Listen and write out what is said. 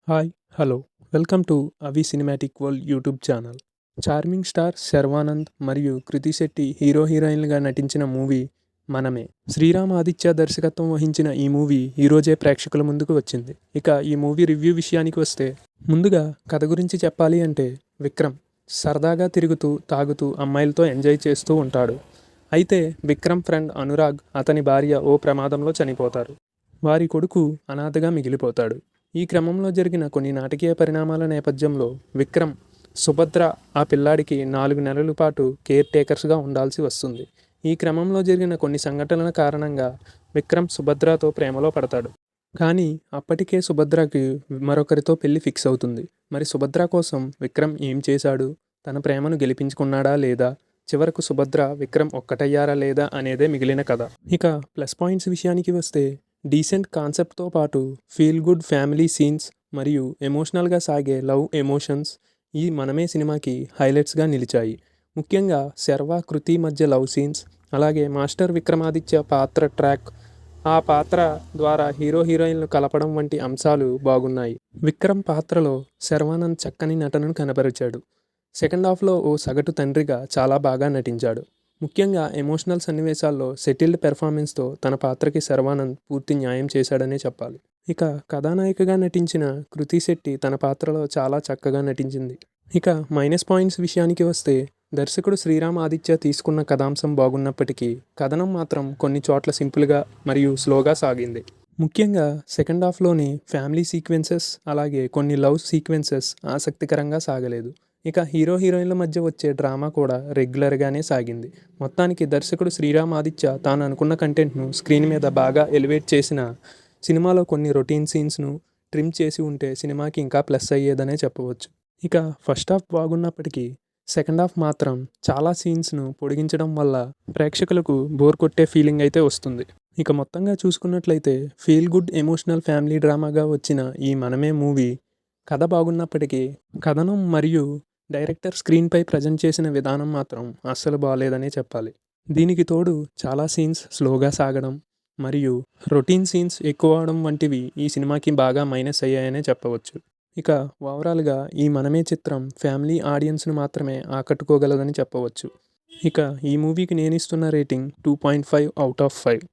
Hi hello welcome to అవి cinematic world YouTube channel. Charming star Sharwanand మరియు కృతి Shetty hero హీరోయిన్లుగా నటించిన మూవీ మనమే. శ్రీరామ్ ఆదిత్య దర్శకత్వం వహించిన ఈ మూవీ ఈరోజే ప్రేక్షకుల ముందుకు వచ్చింది. ఇక ఈ మూవీ రివ్యూ విషయానికి వస్తే, ముందుగా కథ గురించి చెప్పాలి అంటే, విక్రమ్ సరదాగా తిరుగుతూ తాగుతూ అమ్మాయిలతో ఎంజాయ్ చేస్తూ ఉంటాడు. అయితే విక్రమ్ ఫ్రెండ్ అనురాగ్ అతని భార్య ఓ ప్రమాదంలో చనిపోతారు. వారి కొడుకు అనాథగా మిగిలిపోతాడు. ఈ క్రమంలో జరిగిన కొన్ని నాటకీయ పరిణామాల నేపథ్యంలో విక్రమ్, సుభద్ర ఆ పిల్లాడికి 4 నెలల పాటు కేర్ టేకర్స్గా ఉండాల్సి వస్తుంది. ఈ క్రమంలో జరిగిన కొన్ని సంఘటనల కారణంగా విక్రమ్ సుభద్రతో ప్రేమలో పడతాడు. కానీ అప్పటికే సుభద్రకి మరొకరితో పెళ్లి ఫిక్స్ అవుతుంది. మరి సుభద్ర కోసం విక్రమ్ ఏం చేశాడు? తన ప్రేమను గెలిపించుకున్నాడా లేదా? చివరకు సుభద్ర, విక్రమ్ ఒక్కటయ్యారా లేదా అనేదే మిగిలిన కథ. ఇక ప్లస్ పాయింట్స్ విషయానికి వస్తే, డీసెంట్ కాన్సెప్ట్తో పాటు ఫీల్ గుడ్ ఫ్యామిలీ సీన్స్ మరియు ఎమోషనల్గా సాగే లవ్ ఎమోషన్స్ ఈ మనమే సినిమాకి హైలైట్స్గా నిలిచాయి. ముఖ్యంగా శర్వా కృతి మధ్య లవ్ సీన్స్, అలాగే మాస్టర్ విక్రమాదిత్య పాత్ర ట్రాక్, ఆ పాత్ర ద్వారా హీరో హీరోయిన్లు కలపడం వంటి అంశాలు బాగున్నాయి. విక్రమ్ పాత్రలో శర్వానంద్ చక్కని నటనను కనబరిచాడు. సెకండ్ హాఫ్లో ఓ సగటు తండ్రిగా చాలా బాగా నటించాడు. ముఖ్యంగా ఎమోషనల్ సన్నివేశాల్లో సెటిల్డ్ పెర్ఫార్మెన్స్తో తన పాత్రకి శర్వానంద్ పూర్తి న్యాయం చేశాడనే చెప్పాలి. ఇక కథానాయికగా నటించిన కృతి శెట్టి తన పాత్రలో చాలా చక్కగా నటించింది. ఇక మైనస్ పాయింట్స్ విషయానికి వస్తే, దర్శకుడు శ్రీరామ్ ఆదిత్య తీసుకున్న కథాంశం బాగున్నప్పటికీ కథనం మాత్రం కొన్ని చోట్ల సింపుల్గా మరియు స్లోగా సాగింది. ముఖ్యంగా సెకండ్ హాఫ్లోని ఫ్యామిలీ సీక్వెన్సెస్, అలాగే కొన్ని లవ్ సీక్వెన్సెస్ ఆసక్తికరంగా సాగలేదు. ఇక హీరో హీరోయిన్ల మధ్య వచ్చే డ్రామా కూడా రెగ్యులర్గానే సాగింది. మొత్తానికి దర్శకుడు శ్రీరామ్ ఆదిత్య తాను అనుకున్న కంటెంట్ను స్క్రీన్ మీద బాగా ఎలివేట్ చేసిన సినిమాలో కొన్ని రొటీన్ సీన్స్ను ట్రిమ్ చేసి ఉంటే సినిమాకి ఇంకా ప్లస్ అయ్యేదనే చెప్పవచ్చు. ఇక ఫస్ట్ హాఫ్ బాగున్నప్పటికీ సెకండ్ హాఫ్ మాత్రం చాలా సీన్స్ను పొడిగించడం వల్ల ప్రేక్షకులకు బోర్ కొట్టే ఫీలింగ్ అయితే వస్తుంది. ఇక మొత్తంగా చూసుకున్నట్లయితే ఫీల్ గుడ్ ఎమోషనల్ ఫ్యామిలీ డ్రామాగా వచ్చిన ఈ మనమే మూవీ కథ బాగున్నప్పటికీ కథనం మరియు డైరెక్టర్ స్క్రీన్పై ప్రజెంట్ చేసిన విధానం మాత్రం అస్సలు బాగాలేదనే చెప్పాలి. దీనికి తోడు చాలా సీన్స్ స్లోగా సాగడం మరియు రొటీన్ సీన్స్ ఎక్కువ అవడం వంటివి ఈ సినిమాకి బాగా మైనస్ అయ్యాయనే చెప్పవచ్చు. ఇక ఓవరాల్గా ఈ మనమే చిత్రం ఫ్యామిలీ ఆడియన్స్ను మాత్రమే ఆకట్టుకోగలదని చెప్పవచ్చు. ఇక ఈ మూవీకి నేను ఇస్తున్న రేటింగ్ 2.5 అవుట్ ఆఫ్ 5.